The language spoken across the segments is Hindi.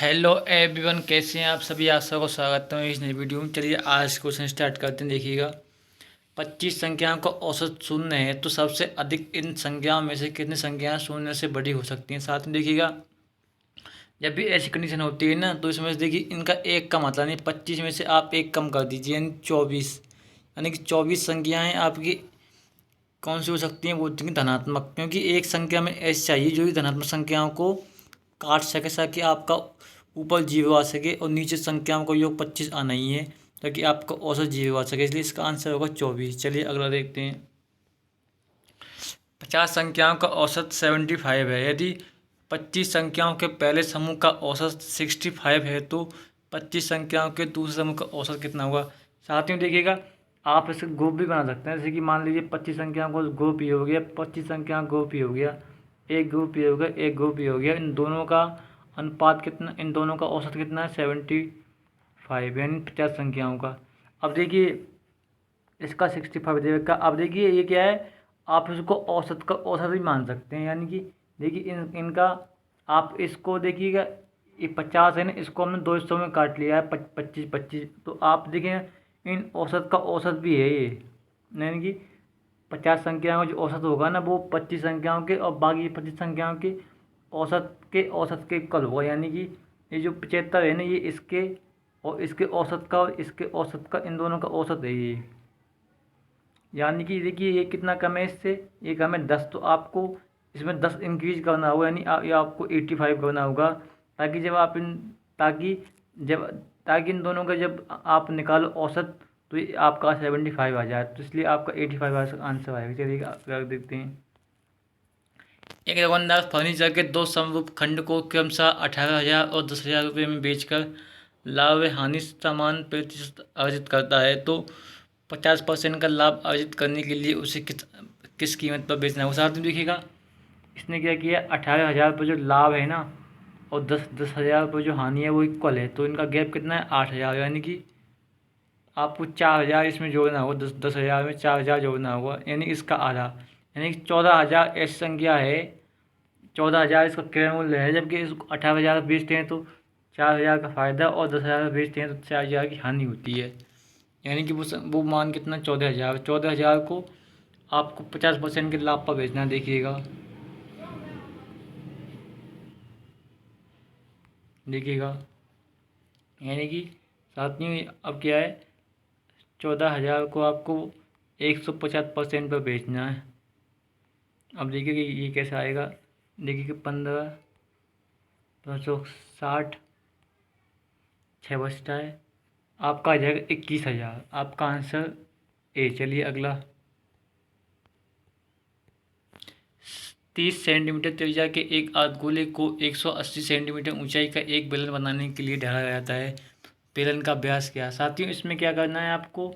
हेलो एवरीवन, कैसे हैं आप सभी। आप सबको स्वागत है इस नई वीडियो में। चलिए आज क्वेश्चन स्टार्ट करते हैं। देखिएगा, 25 संख्याओं का औसत शून्य है तो सबसे अधिक इन संख्याओं में से कितनी संख्याएं शून्य से बड़ी हो सकती हैं। साथ में देखिएगा, जब भी ऐसी कंडीशन होती है ना तो इसमें से देखिए इनका एक का मतलब नहीं, 25 में से आप एक कम कर दीजिए यानी 24, यानी कि 24 संख्याएँ आपकी कौन सी हो सकती हैं, वो होती हैं धनात्मक। क्योंकि एक संख्या में ऐसी चाहिए जो कि धनात्मक संख्याओं को काट सके, ताकि आपका ऊपर जीरो आ सके और नीचे संख्याओं का योग 25 आना ही है, ताकि आपका औसत जीरो आ सके। इसलिए इसका आंसर होगा 24। चलिए अगला देखते हैं। 50 संख्याओं का औसत 75 है। यदि 25 संख्याओं के पहले समूह का औसत 65 है तो 25 संख्याओं के दूसरे समूह का औसत कितना होगा। साथियों देखिएगा, आप इसे ग्रुप भी बना सकते हैं। जैसे कि मान लीजिए 25 संख्याओं को ग्रुप ये हो गया, 25 संख्याओं ग्रुप ये हो गया, एक ग्रुप ये हो गया, एक ग्रुप ये हो गया। इन दोनों का अनुपात कितना, इन दोनों का औसत कितना है 75, यानी 50 संख्याओं का। अब देखिए इसका 65 देगा। अब देखिए ये क्या है, आप इसको औसत का औसत भी मान सकते हैं। यानी कि देखिए इनका आप इसको देखिएगा, ये 50 है ना, इसको हमने दो हिस्सों में काट लिया है, 25 25। तो आप देखिए इन औसत का औसत भी है ये, यानी कि 50 संख्याओं का जो औसत होगा ना वो 25 संख्याओं के और बाकी 25 संख्याओं के औसत के इक्वल होगा। यानी कि ये जो 75 है ना, ये इसके और इसके औसत का और इसके औसत का, इन दोनों का औसत है ये। यानी कि देखिए ये कितना कम है, इससे ये कम है 10। तो आपको इसमें 10 इंक्रीज करना होगा, यानी ये आपको 85 करना होगा। ताकि जब आप इन ताकि जब ताकि इन दोनों का जब आप निकालो औसत तो ये आपका 75 आ जाए। तो इसलिए आपका 85 आंसर आएगा। चलिए अगर देखते हैं। एक दुकानदार फर्नीचर के दो समरूप खंड को क्रमशः 18,000 और 10,000 रुपये में बेचकर लाभ व हानि समान प्रतिशत अर्जित करता है, तो 50% का लाभ अर्जित करने के लिए उसे किस कीमत पर बेचना होगा। साथ में देखिएगा, इसने क्या किया, 18,000 रुपये जो लाभ है ना और 10,000 रुपये जो हानि है वो इक्वल है। तो इनका गैप कितना है 8,000, यानी कि आपको 4,000 इसमें जोड़ना होगा। 10,000 में 4,000 जोड़ना होगा, यानी इसका आधा, यानी कि 14,000 ऐसी संख्या है, 14,000 इसका क्रय मूल्य है। जबकि इसको 18,000 बेचते हैं तो 4,000 का फ़ायदा और 10,000 बेचते हैं तो 4,000 की हानि होती है। यानी कि वो मान कितना 14,000, 14,000 को आपको 50% के लाभ पर बेचना है। देखिएगा देखिएगा, यानी कि साथियों अब क्या है, 14,000 को आपको 150% पर बेचना है। अब देखिए कि ये कैसे आएगा। देखिए कि 15 560 छः बचता है, आपका आ जाएगा 21,000। आपका आंसर ए। चलिए अगला। 30 सेंटीमीटर त्रिज्या के एक अर्धगोले को 180 सेंटीमीटर ऊंचाई का एक बेलन बनाने के लिए ढाला जाता है। बेलन का व्यास क्या है। साथियों इसमें क्या करना है, आपको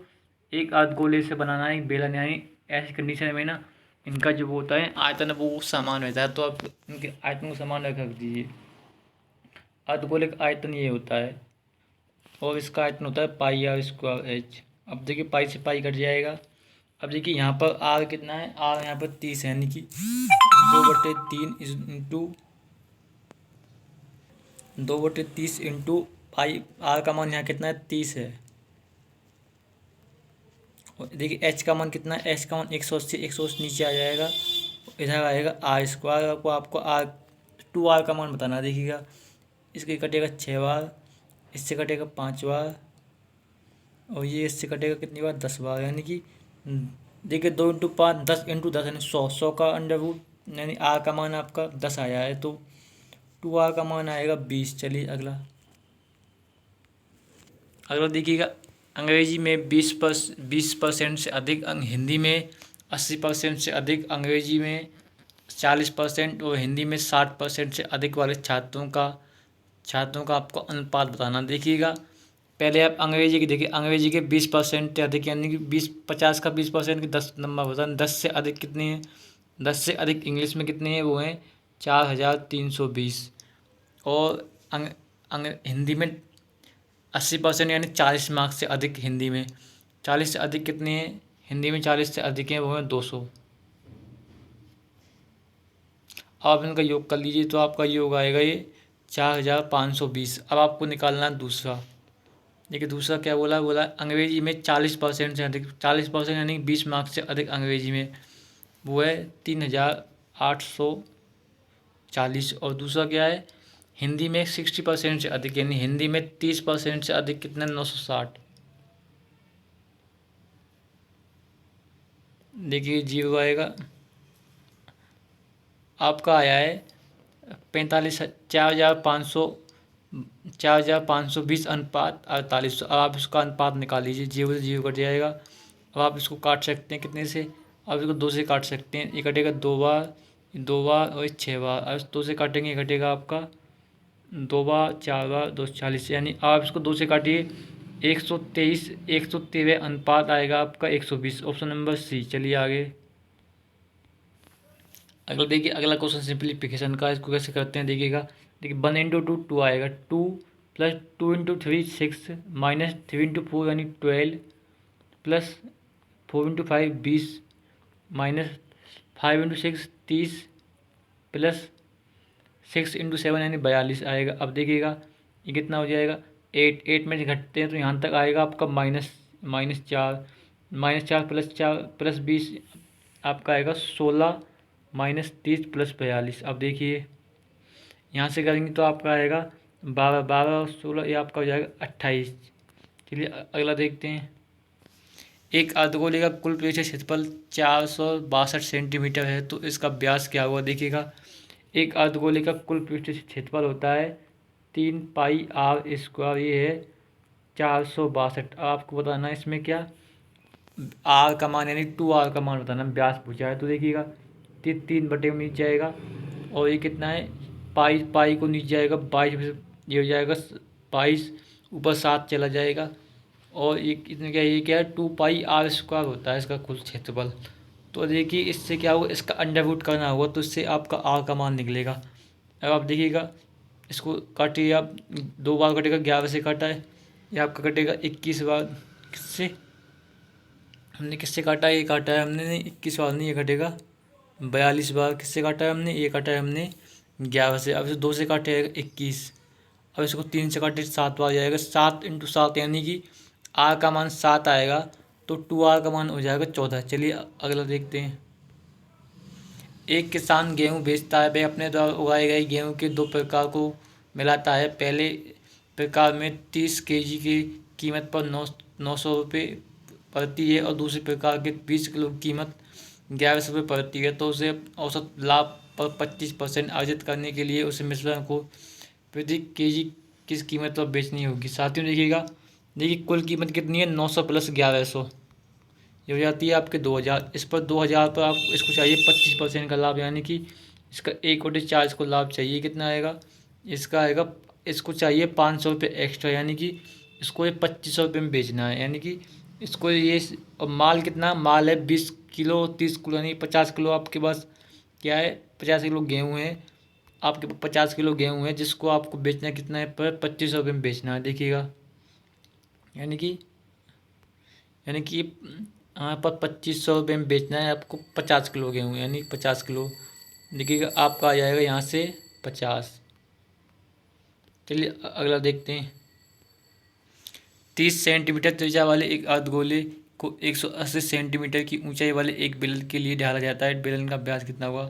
एक अर्धगोले से बनाना है एक बेलन। यानी ऐसी कंडीशन में ना इनका जो होता है आयतन वो समान रहता है, तो आप इनके आयतन को समान रख दीजिए। अर्धगोले का आयतन ये होता है और इसका आयतन होता है पाई आर स्क्वायर एच। अब देखिए पाई से पाई कट जाएगा। अब देखिए यहाँ पर आर कितना है, आर यहाँ पर 30 है, यानी कि 2/3 इंटू 2/30 इंटू पाई। आर का मान यहाँ कितना है 30 है। और देखिए एच का मान कितना है, एच का मान 180, 180 नीचे आ जाएगा, इधर आएगा आर स्क्वायर को आपको आर 2r का मान बताना। देखिएगा इसके कटेगा 6 बार, इससे कटेगा 5 बार और ये इससे कटेगा कितनी बार 10 बार। यानी कि देखिए 2 इंटू 5 10 इंटू 10 यानी 100, 100 का अंडर रूट, यानी आर का मान आपका 10 आया है, तो 2r का मान आएगा 20। चलिए अगला। अगला देखिएगा, अंग्रेजी में 20% से अधिक, हिंदी में 80% से अधिक, अंग्रेजी में 40% और हिंदी में 60% से अधिक वाले छात्रों का आपको अनुपात बताना। देखिएगा पहले आप अंग्रेजी की देखिए, अंग्रेजी के 20% से अधिक, यानी कि 50 का 20% के 10 नंबर होता है। 10 से अधिक कितने हैं, 10 से अधिक इंग्लिश में कितने हैं, वो हैं 4,320। और हिंदी में 80% यानी 40 मार्क्स से अधिक, हिंदी में 40 से अधिक कितने हैं, हिंदी में 40 से अधिक हैं, वो हैं 200। आप इनका योग कर लीजिए तो आपका योग आएगा ये 4,520। अब आपको निकालना है दूसरा। देखिए दूसरा क्या बोला, बोला अंग्रेजी में 40% से अधिक, 40% यानी 20 मार्क्स से अधिक अंग्रेजी में, वो है 3,840। और दूसरा क्या है, हिंदी में 60% से अधिक, यानी हिंदी में 30% से अधिक कितना, 960। देखिए जीरो आएगा, आपका आया है 45, 4,520 अनुपात 48। अब आप इसका अनुपात निकाल लीजिए, जीरो से जीरो कट जाएगा। अब आप इसको काट सकते हैं कितने से, आप इसको 2 से काट सकते हैं। ये कटेगा 2 बार, 2 बार और 6 बार। अब इस 2 से काटेंगे, ये कटेगा आपका 2 बार, 4 बार, 240, यानी आप इसको 2 से काटिए 123, 113 अनुपात आएगा आपका 120। Option number C. चलिए आगे। अगला देखिए, अगला क्वेश्चन सिंप्लीफिकेशन का, इसको कैसे करते हैं देखिएगा। देखिए 1 × 2 2 आएगा, 2 + 2 × 3 6 - 3 × 4 यानी 12 + 4 × 5 20 - 5 × 6 30 + 6 × 7 यानी 42 आएगा। अब देखिएगा ये कितना हो जाएगा, 8 में से घटते हैं तो यहाँ तक आएगा आपका -4 -4 + 4 + 20 आपका आएगा 16 -30 + 42। अब देखिए यहाँ से करेंगे तो आपका आएगा 12, 12 और 16, ये आपका हो जाएगा 28। चलिए अगला देखते हैं। एक अर्धगोले का कुल पृष्ठीय क्षेत्रफल 462 सेंटीमीटर है, तो इसका व्यास क्या हुआ देखिएगा। एक अर्धगोले का कुल पृष्ठीय क्षेत्रफल होता है 3πr², ये है 462। आपको बताना है इसमें क्या, आर का मान यानी 2r का मान बताना, व्यास पूछा है। तो देखिएगा 3 नीचे जाएगा, और ये कितना है, पाई को नीचे जाएगा 22, ये हो जाएगा 22, ऊपर 7 चला जाएगा। और ये कितने क्या, ये क्या है 2πr² होता है इसका कुल क्षेत्रफल। तो देखिए इससे क्या होगा, इसका अंडर रूट करना होगा, तो इससे आपका आर का मान निकलेगा। अब आप देखिएगा इसको काटिए आप, 2 बार कटेगा, 11 से काटा है, ये आपका कटेगा 21 बार। किससे हमने किससे काटा है, ये काटा है हमने, नहीं 21 बार नहीं, ये कटेगा 42 बार। किससे काटा है हमने, ये काटा है हमने 11 से। अब इसे 2 से काटे 21, अब इसको 3 से काटे 7 बार जाएगा, 7 × 7 यानी कि आर का मान 7 आएगा, तो 2r का मान हो जाएगा 14। चलिए अगला देखते हैं। एक किसान गेहूँ बेचता है, वह अपने द्वारा उगाए गए गेहूँ के 2 प्रकार को मिलाता है। पहले प्रकार में 30 kg की कीमत पर 900 रुपये पड़ती है, और दूसरे प्रकार के 20 किलो की कीमत 1100 रुपये पड़ती है। तो उसे औसत लाभ पर 25% अर्जित करने के लिए उसे मिश्रण को प्रति केजी किस कीमत पर बेचनी होगी। साथियों देखिएगा, देखिए कुल कीमत कितनी है, 900 + 1100, ये हो जाती है आपके 2000। इस पर 2000 पर आप इसको चाहिए 25% का लाभ, यानी कि इसका 1/4 इसको लाभ चाहिए। कितना आएगा, इसका आएगा, इसको चाहिए 500 रुपये एक्स्ट्रा, यानी कि इसको ये 2500 रुपये में बेचना है। यानी कि इसको ये, और माल कितना, माल है 20 किलो 30 किलो, यानी 50 किलो आपके पास क्या है, 50 किलो गेहूँ है आपके पास, 50 किलो गेहूँ है, जिसको आपको बेचना कितना है, पर 2500 रुपये में बेचना है। देखिएगा यानी कि यहाँ पर 2500 रुपये में बेचना है आपको 50 किलो गेहूँ, यानी 50 किलो। देखिएगा आपका आ जाएगा यहाँ से 50। चलिए अगला देखते हैं। 30 सेंटीमीटर त्रिज्या वाले एक अर्धगोले को 180 सेंटीमीटर की ऊंचाई वाले एक बेलन के लिए ढाला जाता है। बेलन का व्यास कितना हुआ।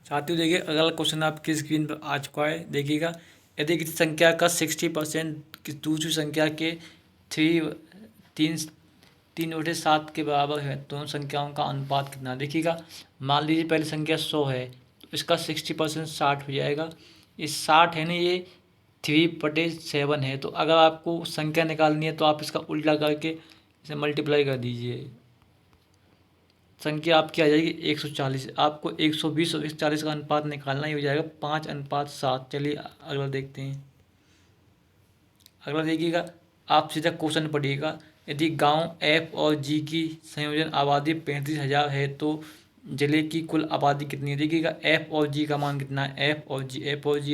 साथियों देखिए अगला क्वेश्चन आपकी स्क्रीन पर आ चुका है। देखिएगा, यदि किसी संख्या का 60% दूसरी संख्या के 3/7 के बराबर है, दोनों संख्याओं का अनुपात कितना। देखिएगा, मान लीजिए पहली संख्या 100 है, तो इसका 60% 60 हो जाएगा। ये 60 है ना, ये 3/7 है। तो अगर आपको संख्या निकालनी है तो आप इसका उल्टा करके इसे मल्टीप्लाई कर दीजिए, संख्या आपकी आ जाएगी 140। आपको 120 और 140 का अनुपात निकालना ही हो जाएगा 5:7। चलिए अगला देखते हैं। अगला देखिएगा, आप सीधा क्वेश्चन पढ़िएगा। यदि गांव एफ और जी की संयोजन आबादी 35,000 है, तो जिले की कुल आबादी कितनी है। देखिएगा एफ और जी का मान कितना है, एफ और जी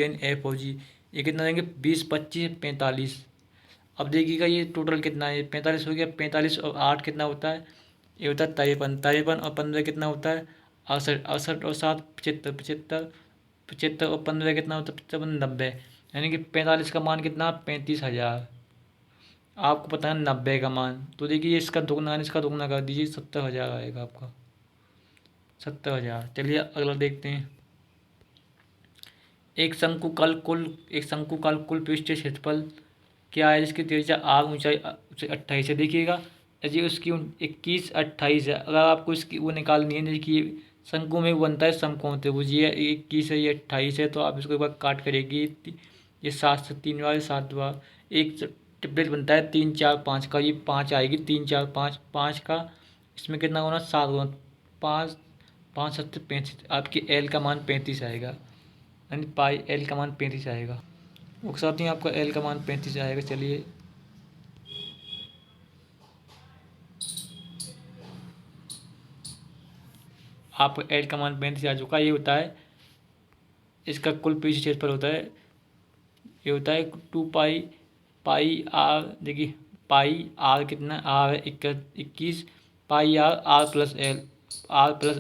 यानी एफ और जी, ये कितना देंगे 20, 25, 45। अब देखिएगा ये टोटल कितना है, 45 हो गया। 45 और 8 कितना होता है, ये होता है 53। 53 और 15 कितना होता है 68। 68 और 7 75। 75 75 और 15 कितना होता है, 55 90, यानी कि 45 का मान कितना, 35,000। आपको पता है 90 का मान, तो देखिए इसका दुगना इसका दुगना कर दीजिए, 70,000 आएगा आपका, 70,000। चलिए अगला देखते हैं। एक शंकुकाल कुल पृष्ठीय क्षेत्रफल क्या है जिसकी त्रिज्या आर, ऊंचाई 28 है। देखिएगा यदि उसकी 21 28 है, अगर आपको इसकी वो निकालनी है, देखिए शंकु में बनता है समकोण त्रिभुज, ये 21 है, ये 28 है, तो आप इसको एक बार काट करेगी, ये 7 से 3 बार, 7 बार, एक ट्रिपलेट बनता है 3 4 5 का, ये 5 आएगी, 3 4 5 5 का, इसमें कितना होना, 7 गुना 5, 5 7 35, आपकी एल का मान 35 आएगा, यानी पाई एल का मान 35 आएगा। वो साथ ही आपका एल का मान 35 आएगा। चलिए आपको एल का मान 35 आ चुका है। ये होता है इसका कुल पृष्ठ क्षेत्रफल होता है, ये होता है 2 पाई पाई आर। देखिए पाई आर कितना, आर है 21, पाई आर, आर प्लस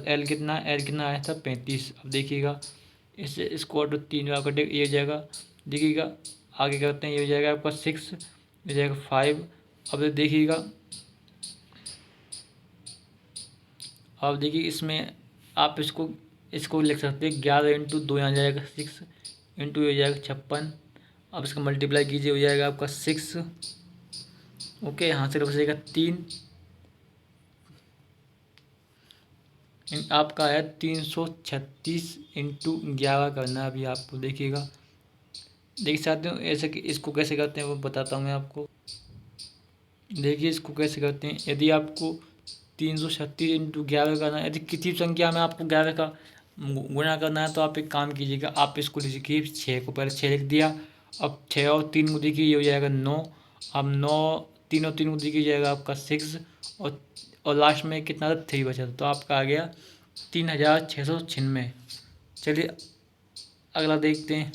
एल कितना, एल कितना आया था 35। अब देखिएगा इसको ऑटो 3 बार कटे, ये हो जाएगा। देखिएगा आगे करते हैं, ये हो जाएगा आपका 6, ये हो जाएगा 5। अब देखिएगा, अब देखिए इसमें आप इसको लिख सकते हैं 11 इंटू 2, यहाँ जाएगा 6 इंटू, ये हो जाएगा 56। अब इसका मल्टीप्लाई कीजिए, हो जाएगा आपका 6। ओके, यहाँ से बचेगा 3, आपका है 336 इंटू 11 करना है अभी आपको। देखिएगा देख सकते हो ऐसे कि इसको कैसे करते हैं वो बताता हूँ मैं आपको। देखिए इसको कैसे करते हैं, यदि आपको 336 इंटू 11 करना है, यदि किसी संख्या में आपको 11 का गुणा करना है, तो आप एक काम कीजिएगा, आप इसको लिखिए 6 को, पहले 6 लिख दिया। अब 6 और 3 को देखिए, ये हो जाएगा 9। अब 9 3 और 3 को देखिए जाएगा आपका 6, और लास्ट में कितना था 3 बचा, तो आपका आ गया 3696। चलिए अगला देखते हैं।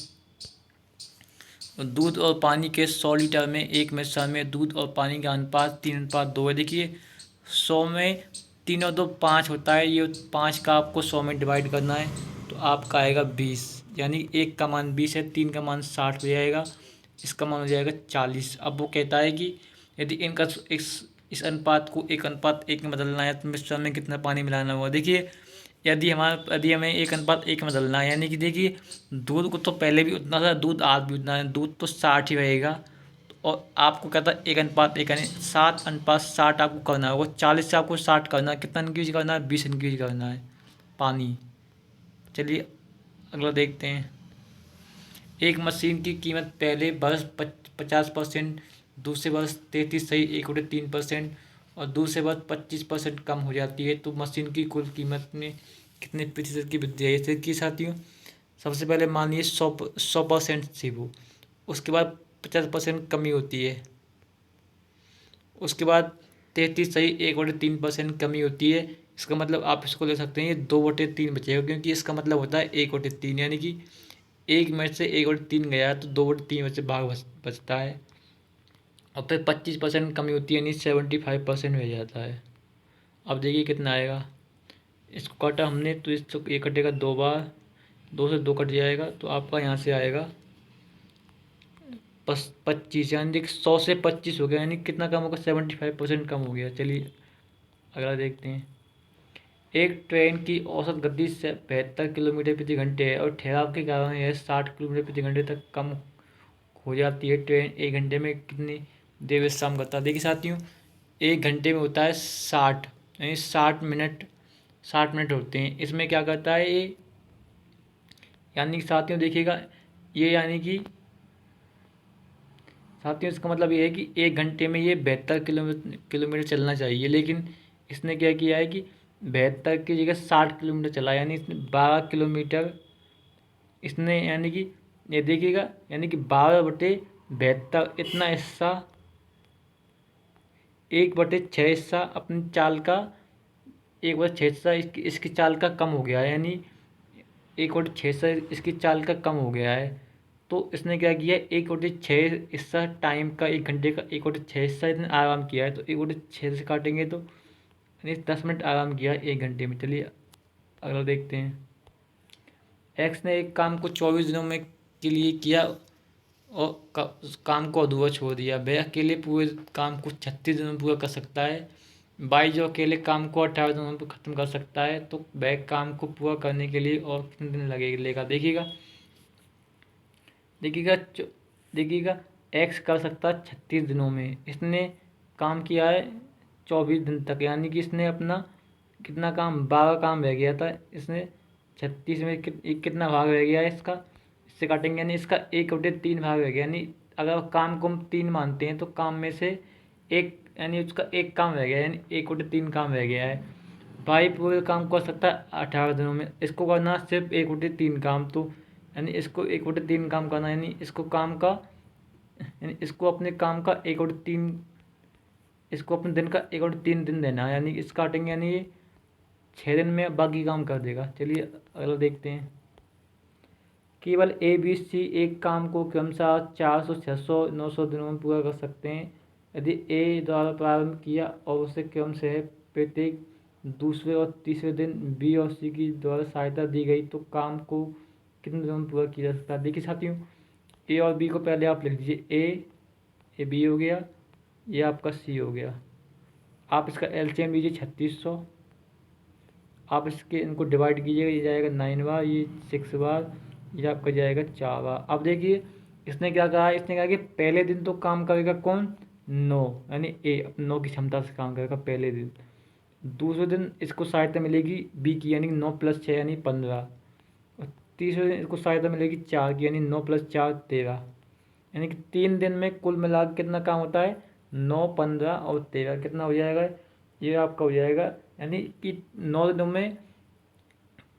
दूध और पानी के 100 लीटर में एक मिश्रण में दूध और पानी का अनुपात 3:2 है। देखिए 100 में 3 और 2 5 होता है, ये 5 का आपको 100 में डिवाइड करना है, तो आपका आएगा 20, यानी एक का मान 20 है, 3 का मान 60 हो जाएगा, इसका मान हो जाएगा 40। अब वो कहता है कि यदि इनका इस अनुपात को 1:1 में बदलना है, तो मिश्रण में कितना पानी मिलाना होगा। देखिए यदि हमें 1:1 में बदलना है, यानी कि देखिए दूध को तो पहले भी उतना था, दूध आज भी उतना है, दूध तो 60 ही रहेगा, और आपको कहता है 1:1, यानी 7:60 आपको करना होगा। 40 से आपको 60 करना है, कितना इंक्रीज करना है, 20 इंक्रीज करना है पानी। चलिए अगला देखते हैं। एक मशीन की कीमत पहले वर्ष 50%, दूसरे वर्ष 33.3% और दूसरे वर्ष 25% कम हो जाती है, तो मशीन की कुल कीमत में कितने प्रतिशत की वृद्धि है। जैसे कि साथियों सबसे पहले मान लीजिए 100% थी वो, उसके बाद 50% कमी होती है, उसके बाद 33.1/3% कमी होती है। इसका मतलब आप इसको ले सकते हैं ये 2/3 बचेगा, क्योंकि इसका मतलब होता है 1/3, यानी कि एक में से 1/3 गया तो 2/3 में से भाग बचता है, और फिर 25% कमी होती है, यानी 75% हो जाता है। अब देखिए कितना आएगा, इसको काटा हमने तो इसको ये कटेगा 2 बार, 2 से 2 कट जाएगा, तो आपका यहाँ से आएगा 25, यानी कि 100 से 25 हो गया, यानी कितना कम होगा, 75% कम हो गया। चलिए अगला देखते हैं। एक ट्रेन की औसत गति से 72 किलोमीटर प्रति घंटे है, और ठहराव के कारण यह 60 किलोमीटर प्रति घंटे तक कम हो जाती है। ट्रेन एक घंटे में कितनी देर विश्राम करता है। देखिए साथियों एक घंटे में होता है 60, यानी 60 मिनट, 60 मिनट होते हैं। इसमें क्या करता है ये, यानी कि साथियों देखिएगा ये, यानी कि साथियों इसका मतलब ये है कि एक घंटे में ये 72 किलोमीटर चलना चाहिए, लेकिन इसने क्या किया है कि 72 की जगह 60 किलोमीटर चला, यानी इसने 12 किलोमीटर इसने, यानी कि ये देखिएगा, यानी कि 12/72 इतना हिस्सा, 1/6 हिस्सा अपनी चाल का, 1/6 हिस्सा इसकी चाल का कम हो गया है, यानी 1/6 हिस्सा इसकी चाल का कम हो गया है। तो इसने क्या किया, 1/6 हिस्सा टाइम का, एक घंटे का 1/6 हिस्सा इसने आराम किया है, तो 1/6 से काटेंगे तो यानी 10 मिनट आराम किया एक घंटे में। चलिए अगला देखते हैं। एक्स ने एक काम को 24 दिनों में के लिए किया और काम को अधूरा छोड़ दिया। वह अकेले पूरे काम को 36 दिनों में पूरा कर सकता है। बाई जो अकेले काम को 18 दिनों में ख़त्म कर सकता है, तो वह काम को पूरा करने के लिए और कितने दिन लेगा देखिएगा। देखिएगा देखिएगा एक्स कर सकता है 36 दिनों में। इसने काम किया है 24 दिन तक, यानी कि इसने अपना कितना काम 12 काम रह गया था। इसने 36 में कितना भाग रह गया है इसका, इससे काटेंगे यानी इसका 1/3 भाग रह गया। यानी अगर काम को हम 3 मानते हैं तो काम में से एक यानी उसका एक काम रह गया, यानी 1/3 काम रह गया है। भाई पूरे काम कर सकता है 18 दिनों में। इसको करना सिर्फ 1/3 काम, तो यानी इसको 1/3 काम करना, यानी इसको काम का यानी इसको अपने काम का 1/3 इसको अपने दिन का 1/3 दिन देना है, यानी इस काटेंगे यानी ये 6 दिन में बाकी काम कर देगा। चलिए अगला देखते हैं। केवल ए बी सी एक काम को क्रमशः 400, 600, 900 दिनों में पूरा कर सकते हैं। यदि ए द्वारा प्रारंभ किया और उसे क्रम से प्रत्येक दूसरे और तीसरे दिन बी और सी की द्वारा सहायता दी गई तो काम को कितने दिनों में पूरा किया जा सकता है। देखिए साथियों, ए और बी को पहले आप लिख लीजिए। ए बी हो गया, ये आपका सी हो गया। आप इसका एलसीएम लीजिए 3600। आप इसके इनको डिवाइड कीजिएगा, ये जाएगा 9 बार, ये 6 बार, ये आपका जाएगा 4 बार। अब देखिए इसने क्या कहा है, इसने कहा कि पहले दिन तो काम करेगा कौन, 9, यानी ए 9 की क्षमता से काम करेगा पहले दिन। दूसरे दिन इसको सहायता मिलेगी बी की, यानी 9 + 6 यानी 15। और तीसरे दिन इसको सहायता मिलेगी 4 की, यानी 9 + 4 13। यानी कि 3 दिन में कुल मिला के कितना काम होता है, 9, 15 और 13 कितना हो जाएगा, ये आपका हो जाएगा। यानी कि 9 दिनों में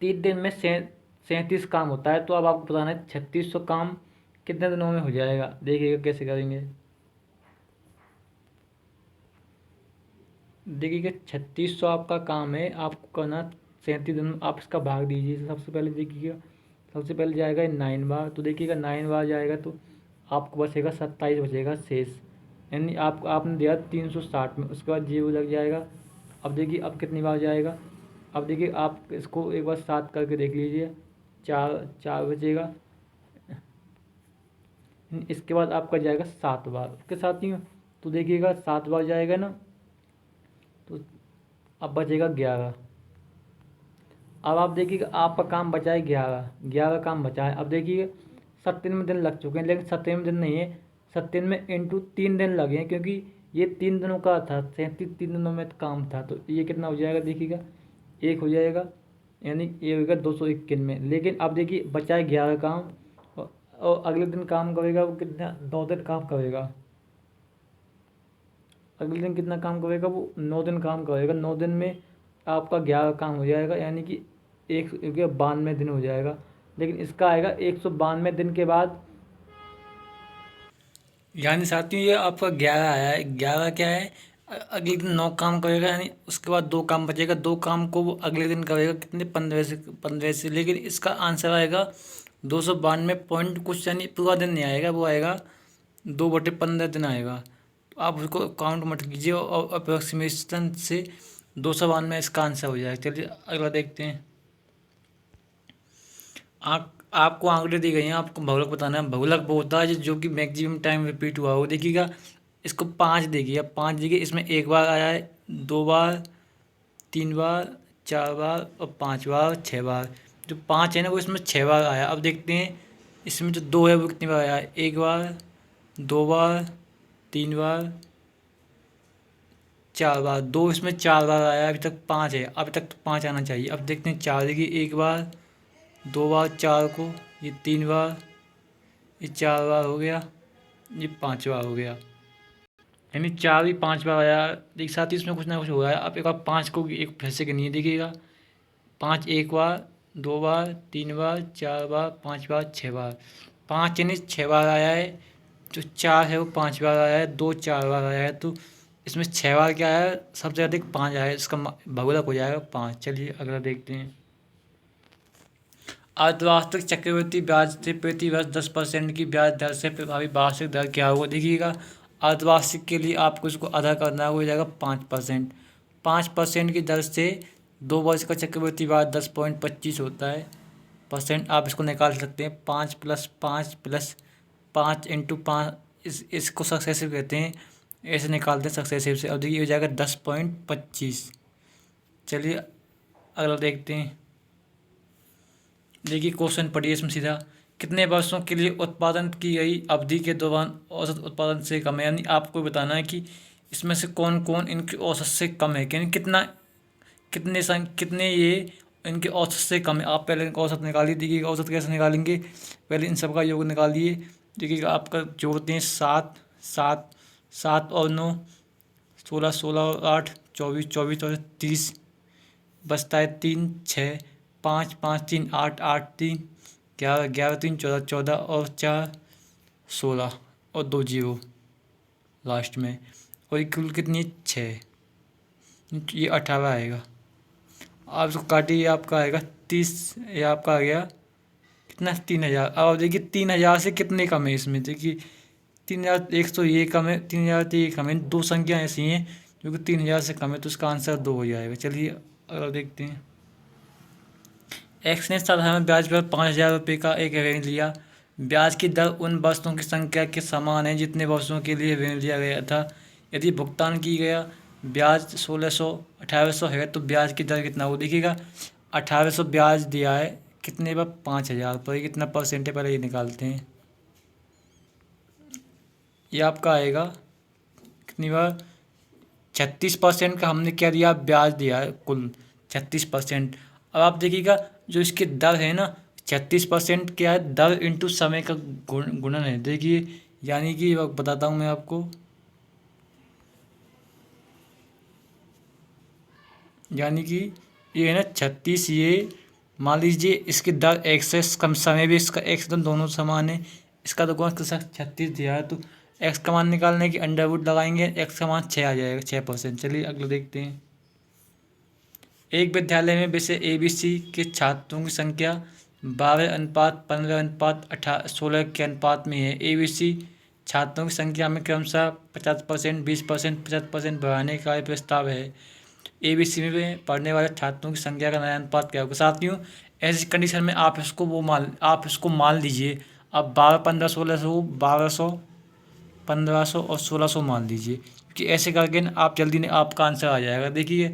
3 दिन में 37 काम होता है। तो अब आपको बताना है 3600 काम कितने दिनों में हो जाएगा। देखिएगा कैसे करेंगे। देखिएगा 3600 आपका काम है, आपको करना 37 दिन। आप इसका भाग दीजिए। सबसे पहले देखिएगा, सबसे पहले जाएगा 9 बार, तो देखिएगा 9 बार जाएगा तो आपको बचेगा 27 बचेगा शेष। यानी आपने दिया 360 में, उसके बाद 0 लग जाएगा। अब देखिए अब कितनी बार जाएगा। अब देखिए आप इसको एक बार 7 करके देख लीजिए, 4 बचेगा। इसके बाद आपका जाएगा 7 बार उसके साथ ही। तो देखिएगा 7 बार जाएगा ना, तो अब बचेगा 11। अब आप देखिएगा आपका काम बचा है 11 काम बचा है। अब देखिए 37 दिन लग चुके हैं, लेकिन 37 दिन नहीं है, 37 में इंटू 3 दिन लगे हैं, क्योंकि ये 3 दिनों का था, 37 3 दिनों में काम था। तो ये कितना हो जाएगा, देखिएगा 1 हो जाएगा, यानी ये होगा 221 में। लेकिन अब देखिए बचा है 11 काम, और अगले दिन काम करेगा वो कितना, 9 दिन काम करेगा। अगले दिन कितना काम करेगा वो, 9 दिन काम करेगा। 9 दिन में आपका 11 काम हो जाएगा, यानी कि 192 दिन हो जाएगा। लेकिन इसका आएगा 192 दिन के बाद, यानी साथियों ये आपका 11 आया है। 11 क्या है, अगले दिन 9 काम करेगा, यानी उसके बाद 2 काम बचेगा। 2 काम को वो अगले दिन करेगा कितने, 15 से। लेकिन इसका आंसर आएगा 292 पॉइंट कुछ, यानी पूरा दिन नहीं आएगा, वो आएगा 2/15 दिन आएगा। तो आप उसको काउंट मत कीजिए, और अप्रोक्सीमेशन से 292 इसका आंसर हो जाएगा। चलिए अगला देखते हैं। आपको आंकड़े दी गई हैं, आपको बहुलक बताना है। बहुलक वो होता है जो कि मैक्सिमम टाइम रिपीट हुआ हो। देखिएगा इसको 5 देखिएगा, 5 देखिए, इसमें 1 बार आया है, 2 बार, 3 बार, 4 बार और 5 बार, 6 बार। जो 5 है ना वो इसमें 6 बार आया। अब देखते हैं इसमें जो 2 है वो कितनी बार आया है, 1 बार, 2 बार, 3 बार, 4 बार। 2 इसमें 4 बार आया, अभी तक 5 है, अभी तक तो 5 आना चाहिए। अब देखते हैं 4 देखिए, 1 बार, 2 बार 4 को, ये 3 बार, ये 4 बार हो गया, ये 5 बार हो गया। यानी 4 भी 5 बार आया। एक साथ ही इसमें कुछ ना कुछ हो रहा है। आप एक बार 5 को एक फिर से गिनिए, देखिएगा 5 1 बार, 2 बार, 3 बार, 4 बार, 5 बार, 6 बार। 5 यानी 6 बार आया है। जो 4 है वो 5 बार आया है, 2 4 बार आया है। तो इसमें 6 बार क्या है, सबसे अधिक 5 आया है, इसका बहुलक हो जाएगा 5। चलिए अगला देखते हैं। अर्धवार्षिक चक्रवृद्धि ब्याज से प्रति वर्ष 10% की ब्याज दर से प्रभावी वार्षिक दर क्या होगा। देखिएगा अर्धवार्षिक के लिए आपको इसको आधा करना हो जाएगा 5%। 5% की दर से 2 वर्ष का चक्रवृद्धि ब्याज 10.25 होता है। परसेंट आप इसको निकाल सकते हैं। 5 + 5 + 5 × 5 इसको सक्सेसिव कहते हैं, ऐसे निकालते हैं सक्सेसिव से। अब देखिए हो जाएगा 10.25। चलिए अगला देखते हैं। देखिए क्वेश्चन पढ़िए इसमें सीधा, कितने वर्षों के लिए उत्पादन की गई अवधि के दौरान औसत उत्पादन से कम है। यानी आपको बताना है कि इसमें से कौन कौन इनकी औसत से कम है, यानी कितने ये इनके औसत से कम है। आप पहले इनका औसत निकालिए। देखिएगा औसत कैसे निकालेंगे, पहले इन सब का योग निकालिए। देखिएगा आपका जोड़ते हैं 7 7 7 और 9 16 16 और 8 24 24 और 30 बचता है 3 6 5 5 3 8 8 3 11 11 3 14 14 और 4 16 और 2 जीरो लास्ट में, और ये कुल कितनी 6, ये 18 आएगा। आप इसको काटिए, आपका आएगा 30, ये आपका आ गया कितना 3000। अब आप देखिए 3000 से कितने कम है इसमें। देखिए 3100 ये कम है, 3000 तो ये कम है। दो संख्या ऐसी हैं जो कि 3000 से कम है, तो इसका आंसर 2 हो जाएगा। चलिए अगला देखते हैं। एक्स ने साधारण ब्याज पर 5000 रुपये का एक ऋण लिया। ब्याज की दर उन वर्षों की संख्या के समान है जितने वर्षों के लिए ऋण लिया गया था। यदि भुगतान की गया ब्याज 1600 1800 है तो ब्याज की दर कितना हो। देखिएगा 1800 ब्याज दिया है, कितने पर 5000 पर, कितना परसेंट है पहले ये निकालते हैं। ये आपका आएगा कितनी बार 36% का हमने क्या दिया, ब्याज दिया है कुल 36%। अब आप देखिएगा जो इसकी दर है ना 36% क्या है, दर इंटू समय का गुणन है। देखिए यानी कि बताता हूँ मैं आपको, यानी कि ये है ना 36, ये मान लीजिए इसकी दर एक्स है, कम समय भी इसका एक्स दोनों समान है। इसका तो कौन सा 36 दिया है, तो एक्स का मान निकालने की अंडर रूट लगाएंगे, एक्स का मान 6 आ जाएगा, 6%। चलिए अगला देखते हैं। एक विद्यालय में विषय ABC के छात्रों की संख्या 12:15:16 के अनुपात में है। ABC छात्रों की संख्या में क्रमशः 50%, 20%, 50% बढ़ाने का प्रस्ताव है। ABC में पढ़ने वाले छात्रों की संख्या का नया अनुपात क्या होगा। साथियों ऐसी कंडीशन में आप इसको मान लीजिए। अब 12 15 1600 1200 1500 और 1600 मान लीजिए, क्योंकि ऐसे करके ना आप जल्दी नहीं आपका आंसर आ जाएगा। देखिए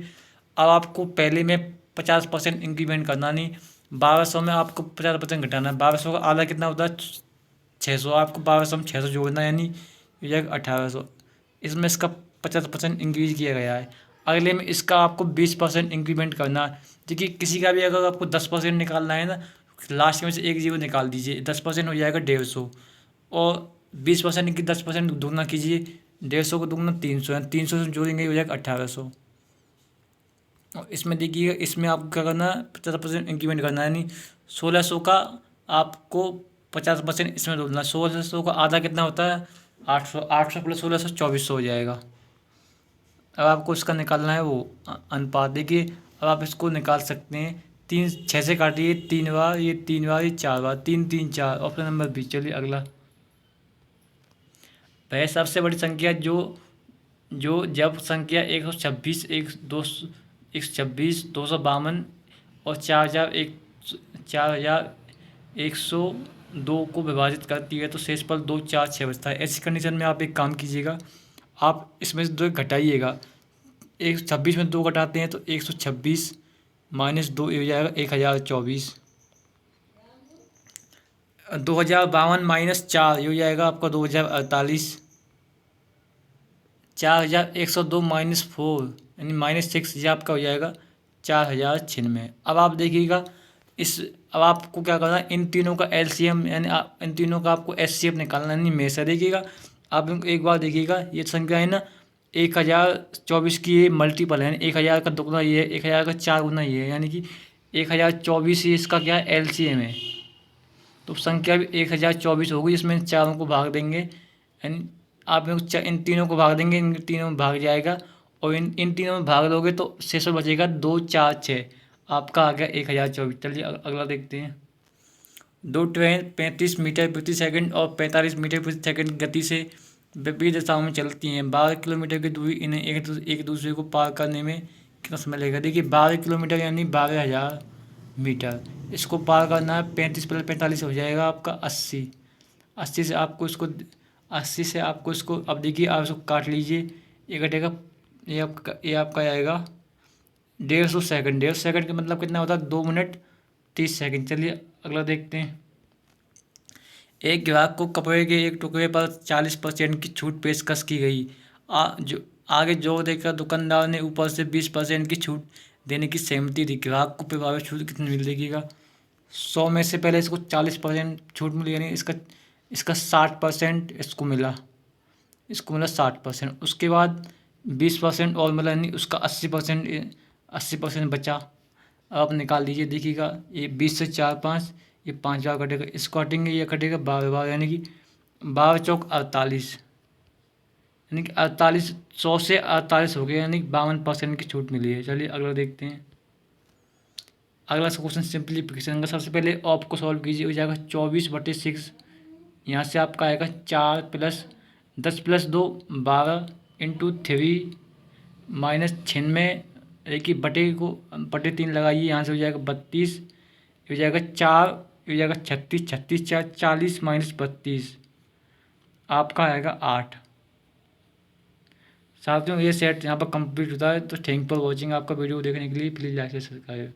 अब आपको पहले में 50% इंक्रीमेंट करना नहीं, 1200 में आपको 50% घटाना है। 1200 का आधा कितना होता है 600, आपको 1200 में 600 जोड़ना है, यानी हो जाएगा 1800। इसमें इसका 50% इंक्रीज किया गया है। अगले में इसका आपको 20% इंक्रीमेंट करना है। देखिए किसी का भी अगर आपको 10% निकालना है ना, लास्ट में से एक जीरो निकाल दीजिए, 10% हो जाएगा 150, और 20% की 10% दुगना कीजिए, 150 को दुगना 300 है, 300 से जोड़ेंगे हो जाएगा 1800। और इसमें देखिए इसमें आपको क्या करना है 50% इंक्रीमेंट करना है, यानी 1600 का आपको 50% इसमें जोड़ना है। 1600 का आधा कितना होता है 800, 800 + 1600 2400 हो जाएगा। अब आपको इसका निकालना है वो अनुपात। देखिए अब आप इसको निकाल सकते हैं, 3 6 से काटिए, 3 बार, ये 3 बार, ये 4 बार, 3 3 4, ऑप्शन नंबर बी। चलिए अगला। वह सबसे बड़ी संख्या जो जो जब संख्या 126 126 252 और 4102 को विभाजित करती है तो शेष पर 2 4 6 बचता है। ऐसी कंडीशन में आप एक काम कीजिएगा, आप इसमें से 2 घटाइएगा। 126 में 2 घटाते हैं तो 126 - 2 हो जाएगा 1024। 2052 - 4 ये हो जाएगा आपका 2048। 4102 - 4 यानी -6, ये आपका हो जाएगा 4096। अब आप देखिएगा अब आपको क्या करना है, इन तीनों का LCM यानी इन तीनों का आपको HCF निकालना है, में से देखिएगा। आप एक बार देखिएगा ये संख्या है ना 1024 की ये मल्टीपल है, 1000 का दुगना ये है, 1000 का 4 गुना ये है, यानी कि 1024 ही इसका क्या है LCM है। तो संख्या भी 1024 होगी, जिसमें इन चारों को भाग देंगे, यानी आप इन तीनों को भाग देंगे, इन तीनों में भाग जाएगा, और इन तीनों में भाग दोगे तो शेष बचेगा 2 4 6, आपका आ गया 1024। चलिए अगला देखते हैं। दो ट्रेन 35 मीटर प्रति सेकंड और 45 मीटर प्रति सेकंड गति से विपरीत दिशाओं में चलती हैं। 12 किलोमीटर की दूरी इन्हें एक दूसरे को पार करने में कितना समय लगेगा। देखिए 12 किलोमीटर यानी 12,000 मीटर। इसको पार करना है, 35 प्लस 45 हो जाएगा आपका 80। 80 से आपको इसको 80 से आपको इसको अब देखिए आप इसको काट लीजिए, ये कटेगा, ये आपका आएगा 150 सेकंड। 150 सेकंड का मतलब कितना होता है, 2 मिनट 30 सेकंड। चलिए अगला देखते हैं। एक ग्राहक को कपड़े के एक टुकड़े पर 40% की छूट पेशकश की गई। जो आगे जोर देकर दुकानदार ने ऊपर से 20% की छूट देने की सहमति दी। ग्राहक को प्रभावित छूट कितनी मिल देगा। 100 में से पहले इसको 40% छूट मिली, यानी इसका इसका 60% इसको मिला, 60%। उसके बाद 20% और मिला, यानी उसका 80% बचा। आप निकाल दीजिए, देखिएगा ये 20 से 4 5, ये 5 बार कटेगा, इसको काटेंगे, ये कटेगा 12 बार, यानी कि 12 चौक 48, यानी कि 48, 100 से 48 हो गया, यानी 52% की छूट मिली है। चलिए अगला देखते हैं। अगला क्वेश्चन सिंप्लीफिकेशन का। सबसे पहले ऑप को सॉल्व कीजिए, हो जाएगा 24/6। यहाँ से आपका आएगा 4 प्लस 10 प्लस 2 12 इंटू 3 माइनस 96, एक ही बटे 3 लगाइए, यहाँ से हो जाएगा 32, ये हो जाएगा 4, ये हो जाएगा 36, 36 4 40 माइनस 32 आपका आएगा 8। साथियों ये सेट यहाँ पर कंप्लीट होता है। तो थैंक फॉर वॉचिंग। आपका वीडियो देखने के लिए प्लीज़ लाइक से सब्सक्राइब।